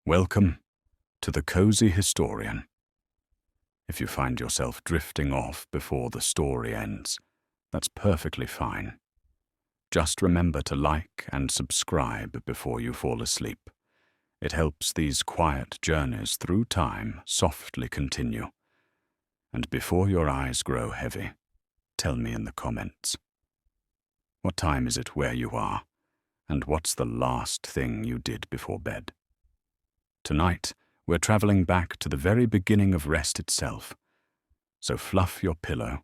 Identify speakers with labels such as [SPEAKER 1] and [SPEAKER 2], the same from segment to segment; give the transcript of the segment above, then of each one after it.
[SPEAKER 1] Welcome to the Cozy Historian. If you find yourself drifting off before the story ends, that's perfectly fine. Just remember to like and subscribe before you fall asleep. It helps these quiet journeys through time softly continue. And before your eyes grow heavy, tell me in the comments. What time is it where you are? And what's the last thing you did before bed? Tonight, we're traveling back to the very beginning of rest itself. So fluff your pillow,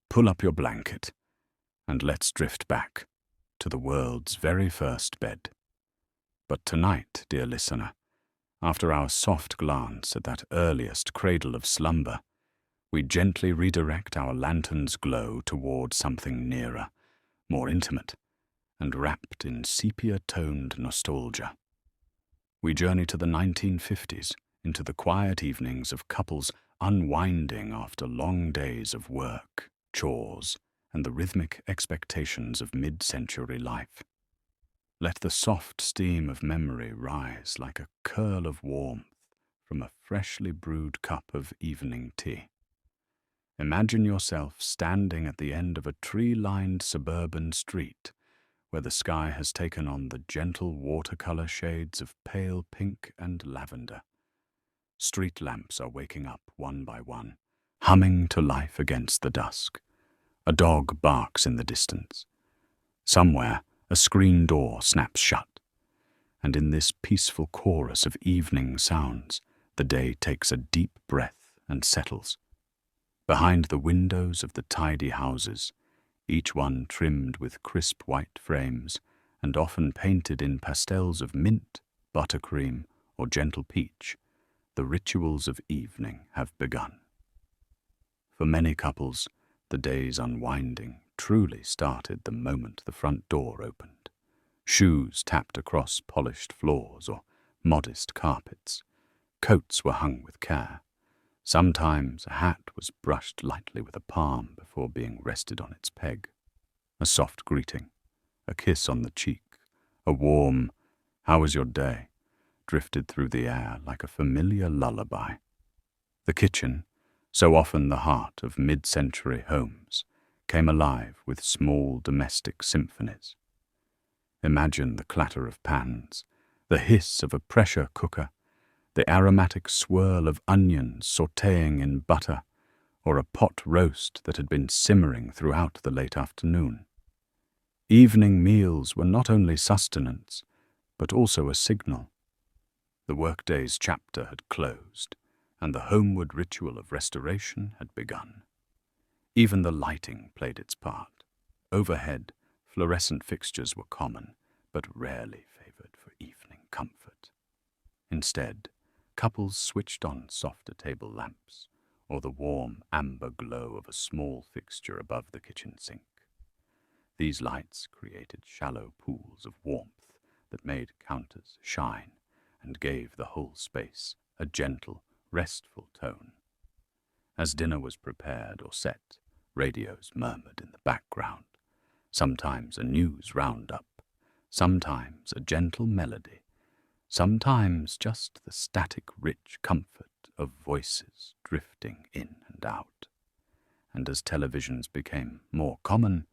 [SPEAKER 1] pull up your blanket, and let's drift back to the world's very first bed. But tonight, dear listener, after our soft glance at that earliest cradle of slumber, we gently redirect our lantern's glow toward something nearer, more intimate, and wrapped in sepia-toned nostalgia. We journey to the 1950s, into the quiet evenings of couples unwinding after long days of work, chores, and the rhythmic expectations of mid-century life. Let the soft steam of memory rise like a curl of warmth from a freshly brewed cup of evening tea. Imagine yourself standing at the end of a tree-lined suburban street, where the sky has taken on the gentle watercolor shades of pale pink and lavender. Street lamps are waking up one by one, humming to life against the dusk. A dog barks in the distance. Somewhere, a screen door snaps shut. And in this peaceful chorus of evening sounds, the day takes a deep breath and settles. Behind the windows of the tidy houses, each one trimmed with crisp white frames and often painted in pastels of mint, buttercream, or gentle peach, the rituals of evening have begun. For many couples, the day's unwinding truly started the moment the front door opened. Shoes tapped across polished floors or modest carpets. Coats were hung with care. Sometimes a hat was brushed lightly with a palm before being rested on its peg. A soft greeting, a kiss on the cheek, a warm, "How was your day?" drifted through the air like a familiar lullaby. The kitchen, so often the heart of mid-century homes, came alive with small domestic symphonies. Imagine the clatter of pans, the hiss of a pressure cooker, the aromatic swirl of onions sautéing in butter, or a pot roast that had been simmering throughout the late afternoon. Evening meals were not only sustenance, but also a signal. The workday's chapter had closed, and the homeward ritual of restoration had begun. Even the lighting played its part. Overhead, fluorescent fixtures were common, but rarely favored for evening comfort. Instead, couples switched on softer table lamps, or the warm amber glow of a small fixture above the kitchen sink. These lights created shallow pools of warmth that made counters shine and gave the whole space a gentle, restful tone. As dinner was prepared or set, radios murmured in the background, sometimes a news roundup, sometimes a gentle melody, sometimes just the static rich comfort of voices drifting in and out. And as televisions became more common,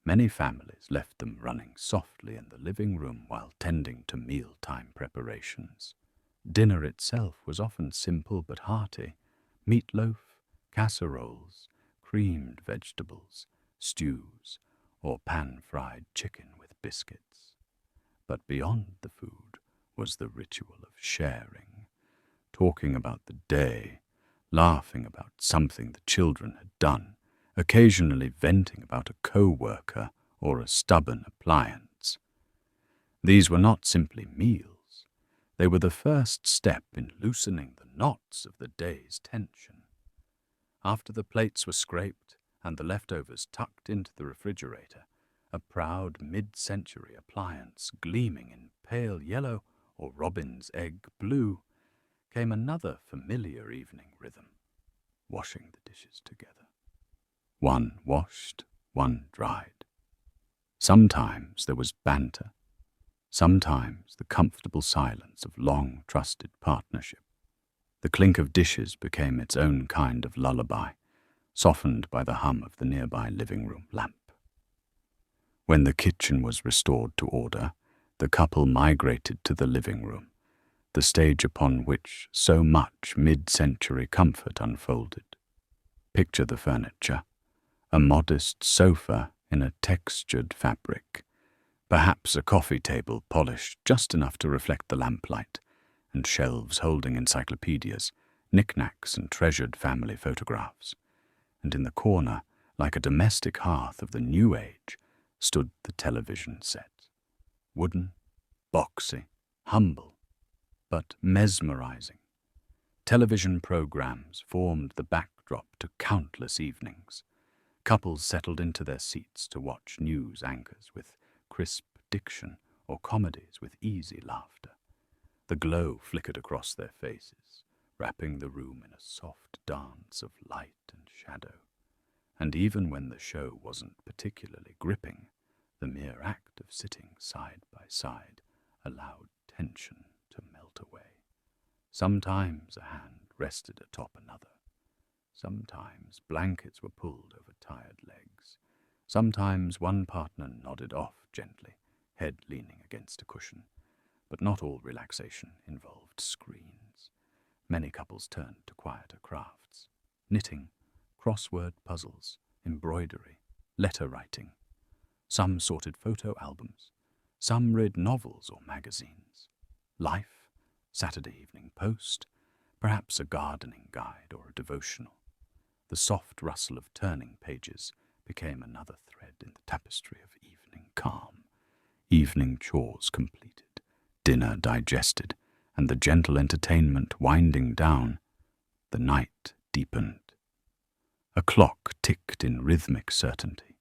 [SPEAKER 1] many families left them running softly in the living room while tending to mealtime preparations. Dinner itself was often simple but hearty: meatloaf, casseroles, creamed vegetables, stews, or pan-fried chicken with biscuits. But beyond the food was the ritual of sharing, talking about the day, laughing about something the children had done, occasionally venting about a co-worker or a stubborn appliance. These were not simply meals. They were the first step in loosening the knots of the day's tension. After the plates were scraped and the leftovers tucked into the refrigerator, a proud mid-century appliance gleaming in pale yellow or robin's egg blue, came another familiar evening rhythm: washing the dishes together. One washed, one dried. Sometimes there was banter. sometimes the comfortable silence of long trusted partnership. The clink of dishes became its own kind of lullaby, softened by the hum of the nearby living room lamp. When the kitchen was restored to order, the couple migrated to the living room, the stage upon which so much mid-century comfort unfolded. Picture the furniture: a modest sofa in a textured fabric, perhaps a coffee table polished just enough to reflect the lamplight, and shelves holding encyclopedias, knickknacks, and treasured family photographs. And in the corner, like a domestic hearth of the new age, stood the television set. Wooden, boxy, humble, but mesmerizing. Television programs formed the backdrop to countless evenings. Couples settled into their seats to watch news anchors with crisp diction or comedies with easy laughter. The glow flickered across their faces, wrapping the room in a soft dance of light and shadow. And even when the show wasn't particularly gripping, the mere act of sitting side by side allowed tension to melt away. Sometimes a hand rested atop another. Sometimes blankets were pulled over tired legs. Sometimes one partner nodded off gently, head leaning against a cushion. But not all relaxation involved screens. Many couples turned to quieter crafts: knitting, crossword puzzles, embroidery, letter writing. Some sorted photo albums. Some read novels or magazines. Life, Saturday Evening Post, perhaps a gardening guide or a devotional. The soft rustle of turning pages became another thread in the tapestry of evening calm. Evening chores completed, dinner digested, and the gentle entertainment winding down, the night deepened. A clock ticked in rhythmic certainty.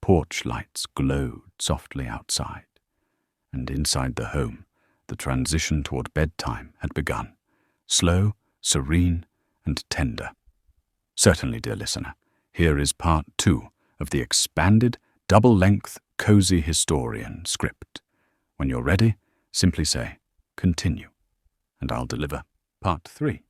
[SPEAKER 1] Porch lights glowed softly outside, and inside the home, the transition toward bedtime had begun, slow, serene, and tender. Certainly, dear listener, here is part 2 of the expanded, double-length, cozy historian script. When you're ready, simply say, "Continue," and I'll deliver part 3.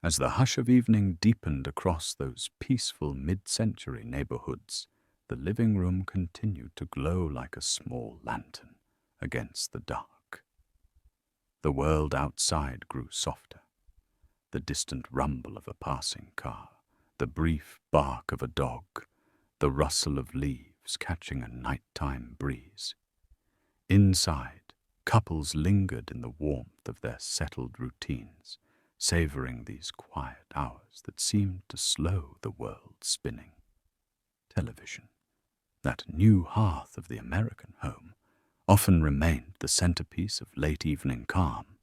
[SPEAKER 1] As the hush of evening deepened across those peaceful mid-century neighborhoods, the living room continued to glow like a small lantern against the dark. The world outside grew softer. The distant rumble of a passing car, the brief bark of a dog, the rustle of leaves catching a nighttime breeze. Inside, couples lingered in the warmth of their settled routines, savoring these quiet hours that seemed to slow the world spinning. Television, that new hearth of the American home, often remained the centerpiece of late evening calm,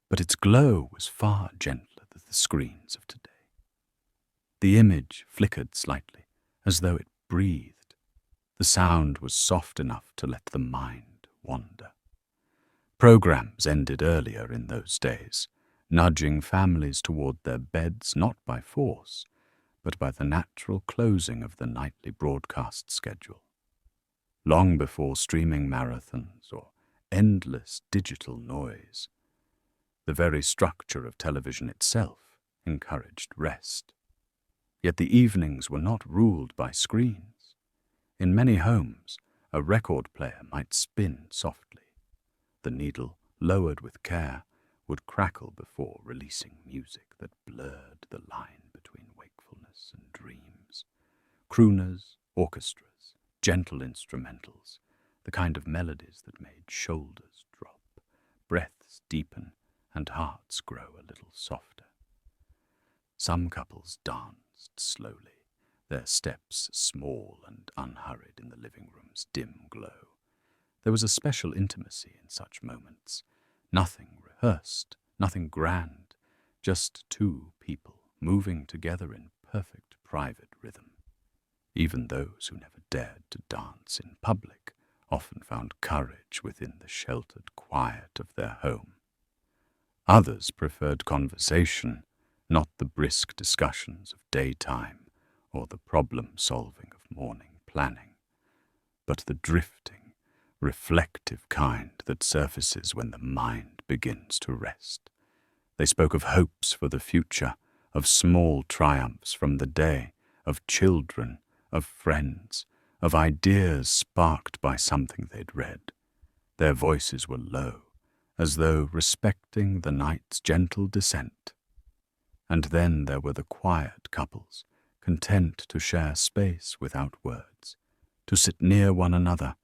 [SPEAKER 1] but its glow was far gentler than the screens of today. The image flickered slightly, as though it breathed. The sound was soft enough to let the mind wander. Programs ended earlier in those days, nudging families toward their beds not by force, but by the natural closing of the nightly broadcast schedule. Long before streaming marathons or endless digital noise, the very structure of television itself encouraged rest. Yet the evenings were not ruled by screens. In many homes, a record player might spin softly. The needle, lowered with care, would crackle before releasing music that blurred the line between wakefulness and dreams. Crooners, orchestras, gentle instrumentals, the kind of melodies that made shoulders drop, breaths deepen, and hearts grow a little softer. Some couples danced slowly, their steps small and unhurried in the living room's dim glow. There was a special intimacy in such moments, nothing rehearsed, nothing grand, just two people moving together in perfect private rhythm. Even those who never dared to dance in public often found courage within the sheltered quiet of their home. Others preferred conversation, not the brisk discussions of daytime or the problem-solving of morning planning, but the drifting, reflective kind that surfaces when the mind begins to rest. They spoke of hopes for the future, of small triumphs from the day, of children, of friends, of ideas sparked by something they'd read. Their voices were low, as though respecting the night's gentle descent. And then there were the quiet couples, content to share space without words, to sit near one another,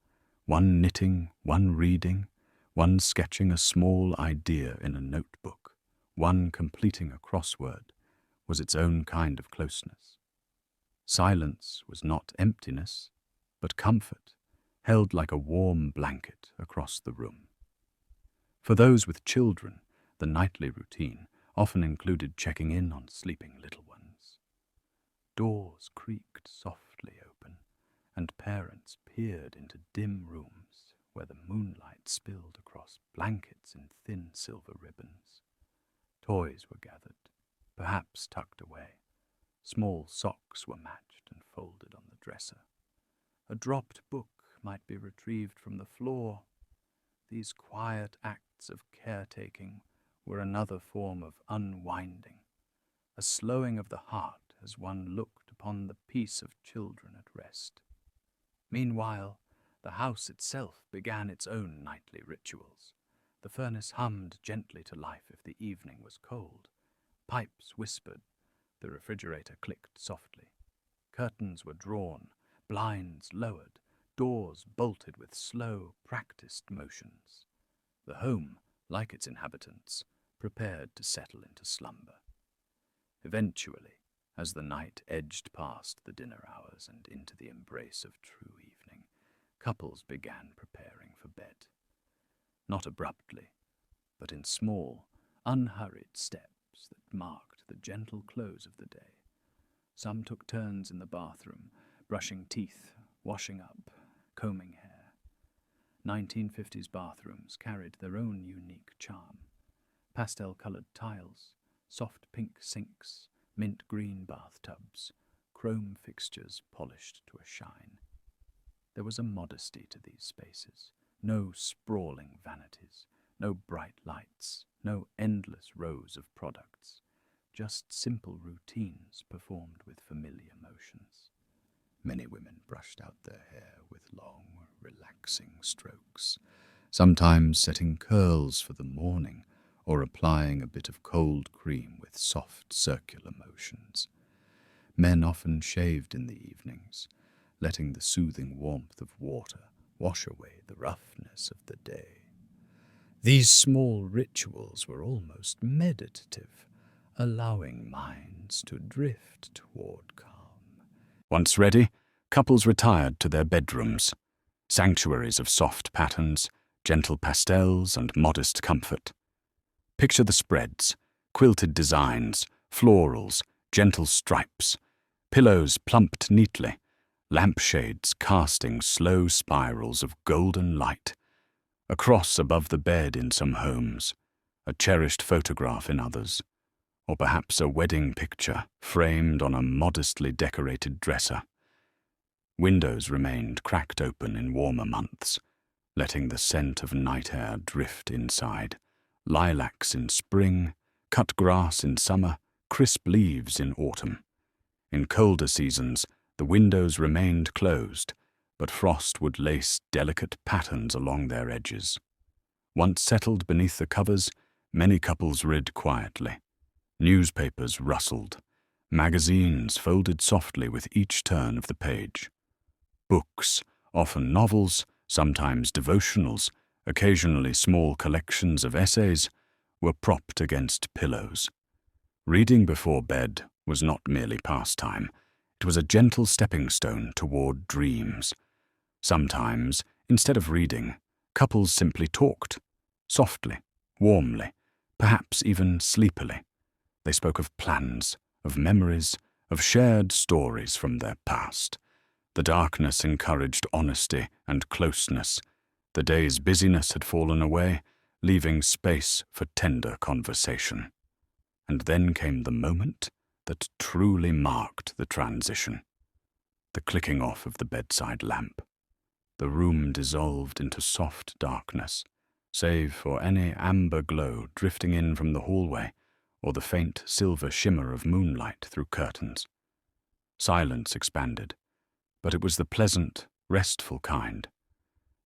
[SPEAKER 1] one knitting, one reading, one sketching a small idea in a notebook, one completing a crossword, was its own kind of closeness. Silence was not emptiness, but comfort, held like a warm blanket across the room. For those with children, the nightly routine often included checking in on sleeping little ones. Doors creaked softly open, and parents peered into dim rooms where the moonlight spilled across blankets in thin silver ribbons. Toys were gathered, perhaps tucked away. Small socks were matched and folded on the dresser. A dropped book might be retrieved from the floor. These quiet acts of caretaking were another form of unwinding, a slowing of the heart as one looked upon the peace of children at rest. Meanwhile, the house itself began its own nightly rituals. The furnace hummed gently to life if the evening was cold. Pipes whispered. The refrigerator clicked softly. Curtains were drawn, blinds lowered, doors bolted with slow, practiced motions. The home, like its inhabitants, prepared to settle into slumber. Eventually, as the night edged past the dinner hours and into the embrace of true evening, couples began preparing for bed. Not abruptly, but in small, unhurried steps that marked the gentle close of the day. Some took turns in the bathroom, brushing teeth, washing up, combing hair. 1950s bathrooms carried their own unique charm. Pastel-colored tiles, soft pink sinks, mint green bathtubs, chrome fixtures polished to a shine. There was a modesty to these spaces, no sprawling vanities, no bright lights, no endless rows of products, just simple routines performed with familiar motions. Many women brushed out their hair with long, relaxing strokes, sometimes setting curls for the morning or applying a bit of cold cream with soft circular motions. Men often shaved in the evenings, letting the soothing warmth of water wash away the roughness of the day. These small rituals were almost meditative, allowing minds to drift toward calm. Once ready, couples retired to their bedrooms, sanctuaries of soft patterns, gentle pastels, and modest comfort. Picture the spreads, quilted designs, florals, gentle stripes, pillows plumped neatly, lampshades casting slow spirals of golden light. A cross above the bed in some homes, a cherished photograph in others, or perhaps a wedding picture framed on a modestly decorated dresser. Windows remained cracked open in warmer months, letting the scent of night air drift inside. Lilacs in spring, cut grass in summer, crisp leaves in autumn. In colder seasons, the windows remained closed, but frost would lace delicate patterns along their edges. Once settled beneath the covers, many couples read quietly. Newspapers rustled. Magazines folded softly with each turn of the page. Books, often novels, sometimes devotionals, occasionally small collections of essays, were propped against pillows. Reading before bed was not merely pastime. It was a gentle stepping stone toward dreams. Sometimes, instead of reading, couples simply talked, softly, warmly, perhaps even sleepily. They spoke of plans, of memories, of shared stories from their past. The darkness encouraged honesty and closeness. The day's busyness had fallen away, leaving space for tender conversation. And then came the moment that truly marked the transition. The clicking off of the bedside lamp. The room dissolved into soft darkness, save for any amber glow drifting in from the hallway or the faint silver shimmer of moonlight through curtains. Silence expanded, but it was the pleasant, restful kind,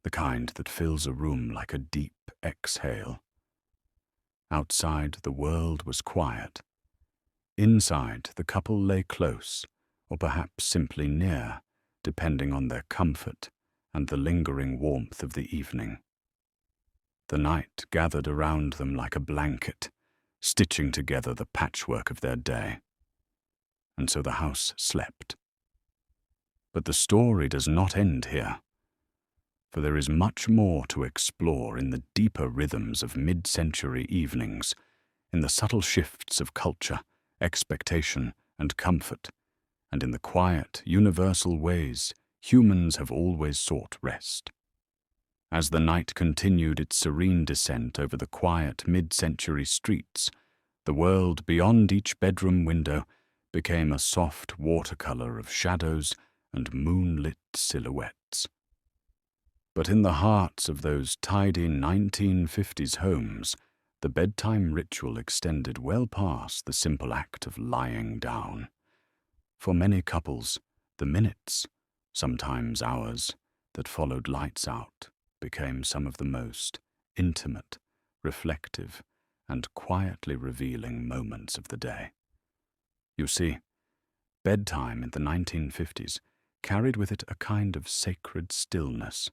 [SPEAKER 1] the kind that fills a room like a deep exhale. Outside, the world was quiet. Inside, the couple lay close, or perhaps simply near, depending on their comfort and the lingering warmth of the evening. The night gathered around them like a blanket, stitching together the patchwork of their day. And so the house slept. But the story does not end here, for there is much more to explore in the deeper rhythms of mid-century evenings, in the subtle shifts of culture, expectation, and comfort, and in the quiet, universal ways humans have always sought rest. As the night continued its serene descent over the quiet mid-century streets, the world beyond each bedroom window became a soft watercolor of shadows and moonlit silhouettes. But in the hearts of those tidy 1950s homes, the bedtime ritual extended well past the simple act of lying down. For many couples, the minutes, sometimes hours, that followed lights out became some of the most intimate, reflective, and quietly revealing moments of the day. You see, bedtime in the 1950s carried with it a kind of sacred stillness.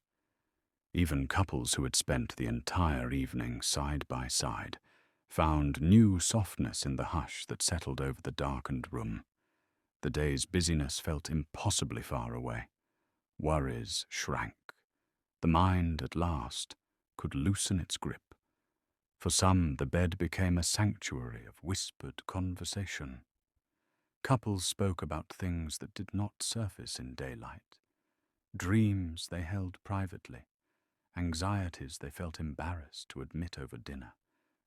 [SPEAKER 1] Even couples who had spent the entire evening side by side found new softness in the hush that settled over the darkened room. The day's busyness felt impossibly far away. Worries shrank. The mind, at last, could loosen its grip. For some, the bed became a sanctuary of whispered conversation. Couples spoke about things that did not surface in daylight, dreams they held privately, anxieties they felt embarrassed to admit over dinner,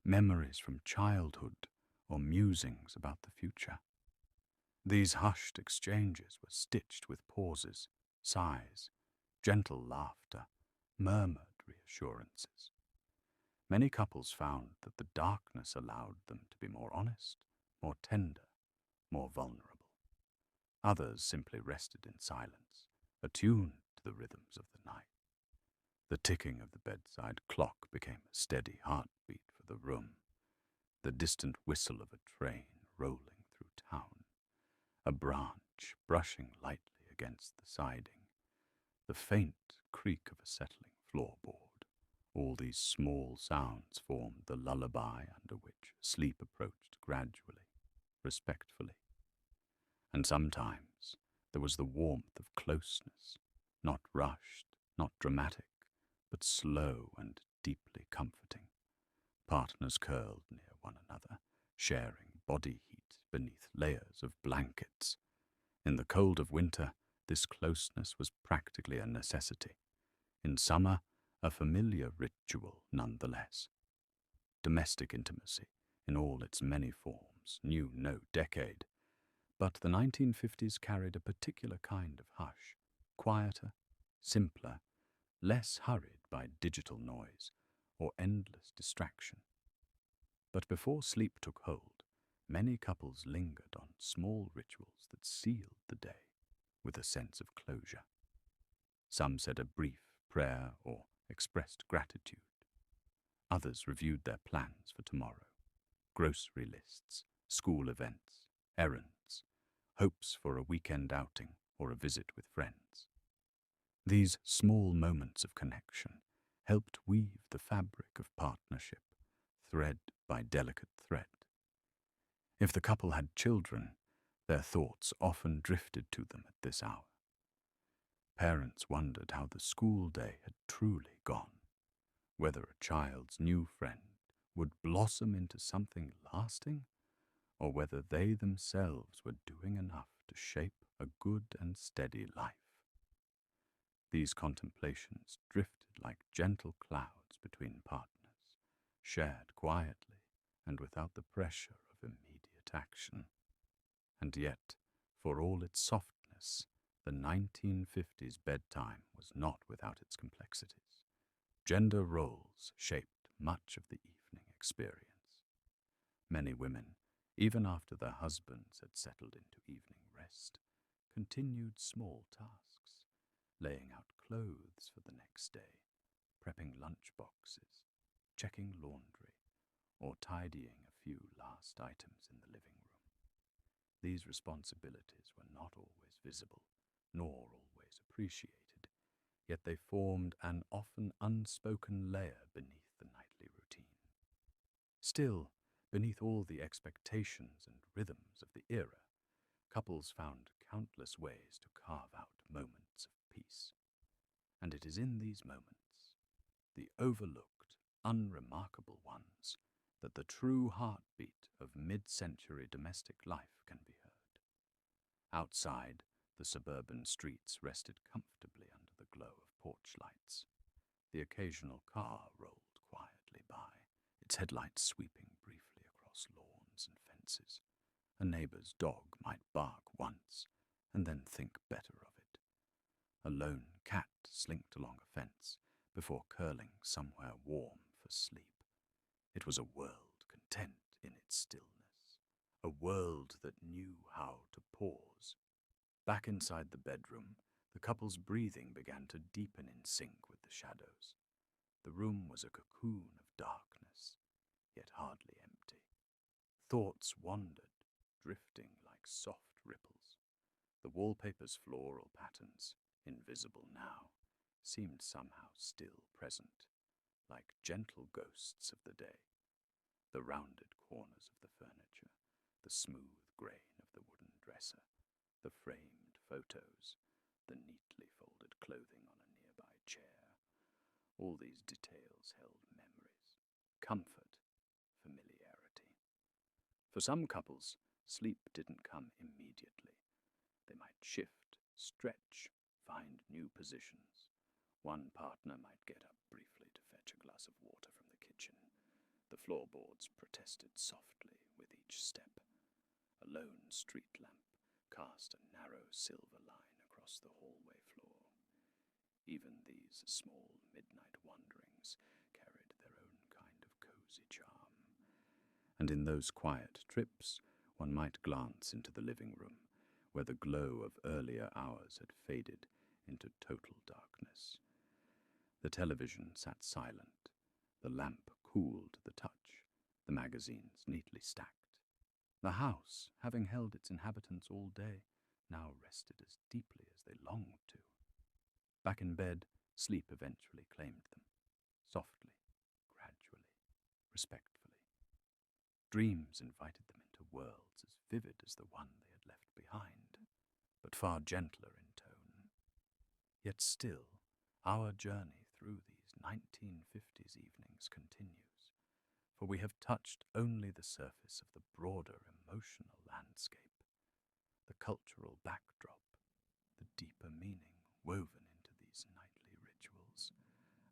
[SPEAKER 1] memories from childhood, or musings about the future. These hushed exchanges were stitched with pauses, sighs, gentle laughter, murmured reassurances. Many couples found that the darkness allowed them to be more honest, more tender, more vulnerable. Others simply rested in silence, attuned to the rhythms of the night. The ticking of the bedside clock became a steady heartbeat for the room, the distant whistle of a train rolling through town, a branch brushing lightly against the siding, the faint creak of a settling floorboard. All these small sounds formed the lullaby under which sleep approached gradually, respectfully. And sometimes there was the warmth of closeness, not rushed, not dramatic, but slow and deeply comforting. Partners curled near one another, sharing body heat beneath layers of blankets. In the cold of winter, this closeness was practically a necessity. In summer, a familiar ritual nonetheless. Domestic intimacy, in all its many forms, knew no decade. But the 1950s carried a particular kind of hush, quieter, simpler, less hurried by digital noise or endless distraction. But before sleep took hold, many couples lingered on small rituals that sealed the day with a sense of closure. Some said a brief prayer or expressed gratitude. Others reviewed their plans for tomorrow, grocery lists, school events, errands, hopes for a weekend outing or a visit with friends. These small moments of connection helped weave the fabric of partnership, thread by delicate thread. If the couple had children, their thoughts often drifted to them at this hour. Parents wondered how the school day had truly gone, whether a child's new friend would blossom into something lasting, or whether they themselves were doing enough to shape a good and steady life. These contemplations drifted like gentle clouds between partners, shared quietly and without the pressure of immediate action. And yet, for all its softness, the The 1950s bedtime was not without its complexities. Gender roles shaped much of the evening experience. Many women, even after their husbands had settled into evening rest, continued small tasks, laying out clothes for the next day, prepping lunch boxes, checking laundry, or tidying a few last items in the living room. These responsibilities were not always visible, nor always appreciated, yet they formed an often unspoken layer beneath the nightly routine. Still, beneath all the expectations and rhythms of the era, couples found countless ways to carve out moments of peace. And it is in these moments, the overlooked, unremarkable ones, that the true heartbeat of mid-century domestic life can be heard. Outside, the suburban streets rested comfortably under the glow of porch lights. The occasional car rolled quietly by, its headlights sweeping briefly across lawns and fences. A neighbor's dog might bark once and then think better of it. A lone cat slinked along a fence before curling somewhere warm for sleep. It was a world content in its stillness, a world that knew how to pause. Back inside the bedroom, the couple's breathing began to deepen in sync with the shadows. The room was a cocoon of darkness, yet hardly empty. Thoughts wandered, drifting like soft ripples. The wallpaper's floral patterns, invisible now, seemed somehow still present, like gentle ghosts of the day. The rounded corners of the furniture, the smooth grain of the wooden dresser, the framed photos, the neatly folded clothing on a nearby chair. All these details held memories, comfort, familiarity. For some couples, sleep didn't come immediately. They might shift, stretch, find new positions. One partner might get up briefly to fetch a glass of water from the kitchen. The floorboards protested softly with each step. A lone street lamp cast a narrow silver line across the hallway floor. Even these small midnight wanderings carried their own kind of cozy charm. And in those quiet trips, one might glance into the living room, where the glow of earlier hours had faded into total darkness. The television sat silent, the lamp cooled the touch, the magazines neatly stacked. The house, having held its inhabitants all day, now rested as deeply as they longed to. Back in bed, sleep eventually claimed them, softly, gradually, respectfully. Dreams invited them into worlds as vivid as the one they had left behind, but far gentler in tone. Yet still, our journey through these 1950s evenings continues, for we have touched only the surface of the broader emotional landscape, the cultural backdrop, the deeper meaning woven into these nightly rituals,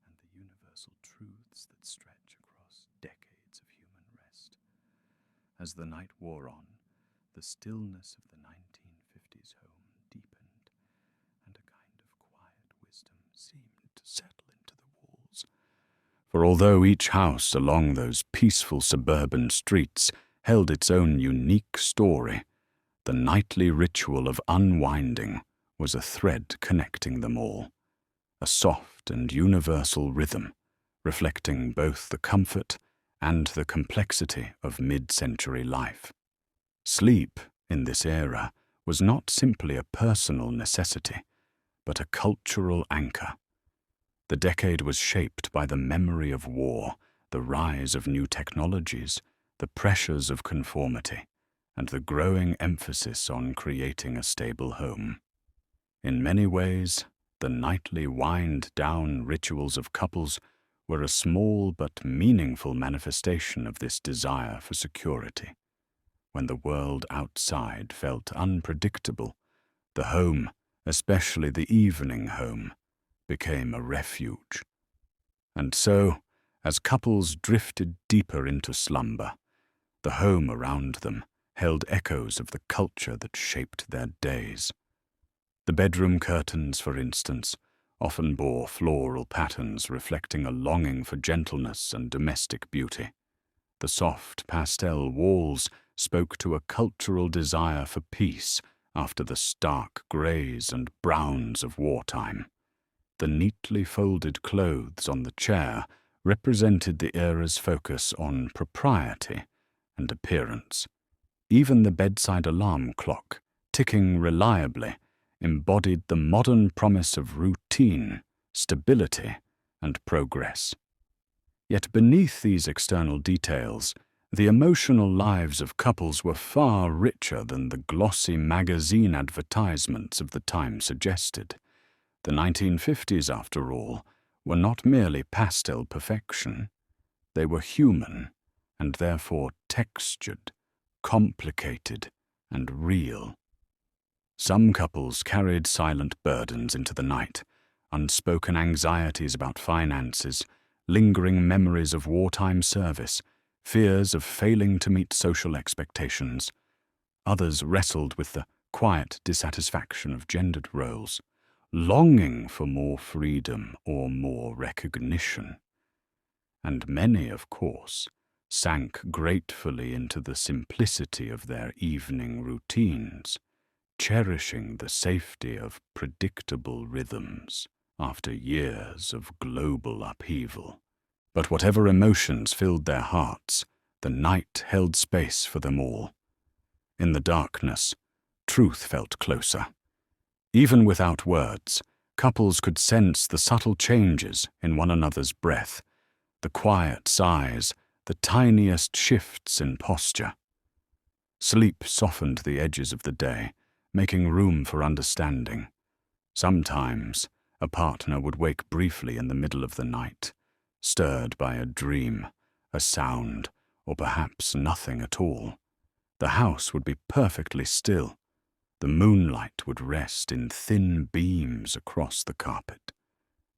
[SPEAKER 1] and the universal truths that stretch across decades of human rest. As the night wore on, the stillness of the 1950s home deepened, and a kind of quiet wisdom seemed to settle into the walls. For although each house along those peaceful suburban streets held its own unique story, the nightly ritual of unwinding was a thread connecting them all, a soft and universal rhythm, reflecting both the comfort and the complexity of mid-century life. Sleep, in this era, was not simply a personal necessity, but a cultural anchor. The decade was shaped by the memory of war, the rise of new technologies, the pressures of conformity, and the growing emphasis on creating a stable home. In many ways, the nightly wind-down rituals of couples were a small but meaningful manifestation of this desire for security. When the world outside felt unpredictable, the home, especially the evening home, became a refuge. And so, as couples drifted deeper into slumber, the home around them held echoes of the culture that shaped their days. The bedroom curtains, for instance, often bore floral patterns reflecting a longing for gentleness and domestic beauty. The soft pastel walls spoke to a cultural desire for peace after the stark greys and browns of wartime. The neatly folded clothes on the chair represented the era's focus on propriety and appearance. Even the bedside alarm clock, ticking reliably, embodied the modern promise of routine, stability, and progress. Yet beneath these external details, the emotional lives of couples were far richer than the glossy magazine advertisements of the time suggested. The 1950s, after all, were not merely pastel perfection. They were human, and therefore textured, complicated, and real. Some couples carried silent burdens into the night, unspoken anxieties about finances, lingering memories of wartime service, fears of failing to meet social expectations. Others wrestled with the quiet dissatisfaction of gendered roles, longing for more freedom or more recognition. And many, of course, sank gratefully into the simplicity of their evening routines, cherishing the safety of predictable rhythms after years of global upheaval. But whatever emotions filled their hearts, the night held space for them all. In the darkness, truth felt closer. Even without words, couples could sense the subtle changes in one another's breath, the quiet sighs, the tiniest shifts in posture. Sleep softened the edges of the day, making room for understanding. Sometimes, a partner would wake briefly in the middle of the night, stirred by a dream, a sound, or perhaps nothing at all. The house would be perfectly still. The moonlight would rest in thin beams across the carpet.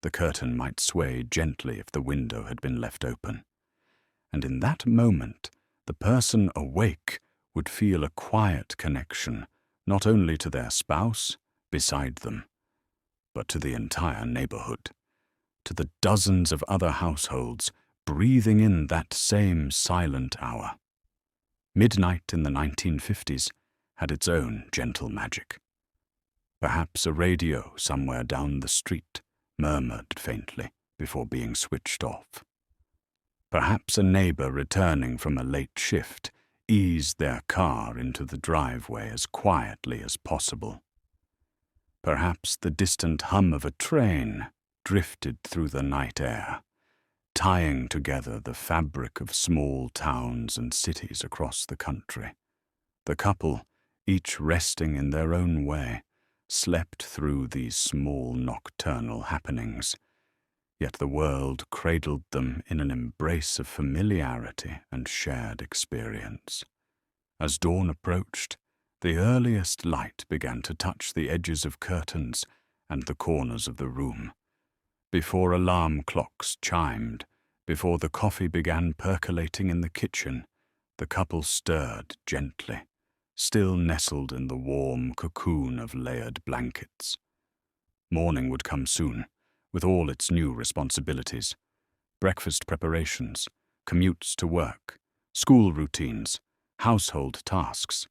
[SPEAKER 1] The curtain might sway gently if the window had been left open. And in that moment, the person awake would feel a quiet connection, not only to their spouse beside them, but to the entire neighborhood, to the dozens of other households breathing in that same silent hour. Midnight in the 1950s had its own gentle magic. Perhaps a radio somewhere down the street murmured faintly before being switched off. Perhaps a neighbor returning from a late shift eased their car into the driveway as quietly as possible. Perhaps the distant hum of a train drifted through the night air, tying together the fabric of small towns and cities across the country. The couple, each resting in their own way, slept through these small nocturnal happenings, yet the world cradled them in an embrace of familiarity and shared experience. As dawn approached, the earliest light began to touch the edges of curtains and the corners of the room. Before alarm clocks chimed, before the coffee began percolating in the kitchen, the couple stirred gently, still nestled in the warm cocoon of layered blankets. Morning would come soon, with all its new responsibilities: breakfast preparations, commutes to work, school routines, household tasks.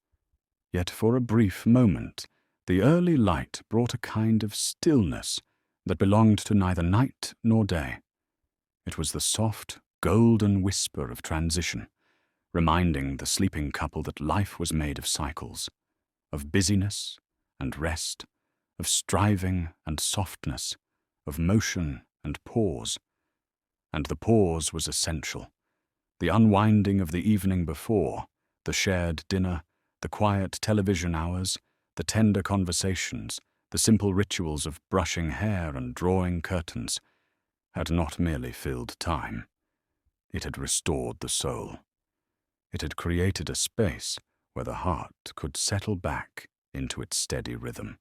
[SPEAKER 1] Yet for a brief moment, the early light brought a kind of stillness that belonged to neither night nor day. It was the soft, golden whisper of transition, reminding the sleeping couple that life was made of cycles, of busyness and rest, of striving and softness, of motion and pause. And the pause was essential. The unwinding of the evening before, the shared dinner, the quiet television hours, the tender conversations, the simple rituals of brushing hair and drawing curtains, had not merely filled time. It had restored the soul. It had created a space where the heart could settle back into its steady rhythm,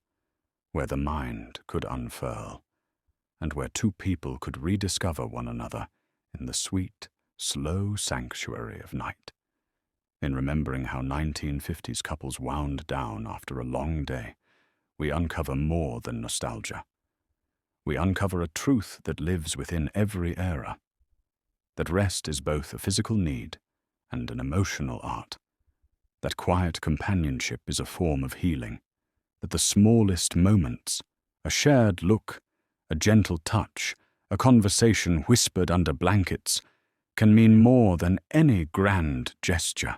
[SPEAKER 1] where the mind could unfurl, and where two people could rediscover one another in the sweet, slow sanctuary of night. In remembering how 1950s couples wound down after a long day, we uncover more than nostalgia. We uncover a truth that lives within every era, that rest is both a physical need and an emotional art, that quiet companionship is a form of healing, that the smallest moments, a shared look, a gentle touch, a conversation whispered under blankets, can mean more than any grand gesture.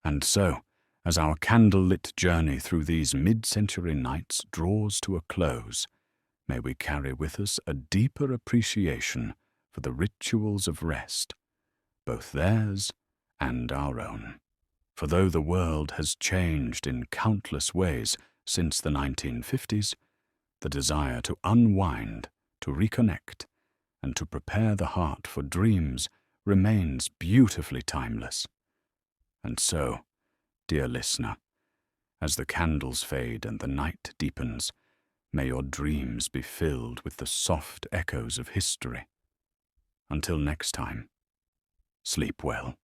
[SPEAKER 1] And so, as our candle-lit journey through these mid-century nights draws to a close, may we carry with us a deeper appreciation for the rituals of rest, both theirs and our own. For though the world has changed in countless ways since the 1950s, the desire to unwind, to reconnect, and to prepare the heart for dreams remains beautifully timeless. And so, dear listener, as the candles fade and the night deepens, may your dreams be filled with the soft echoes of history. Until next time, sleep well.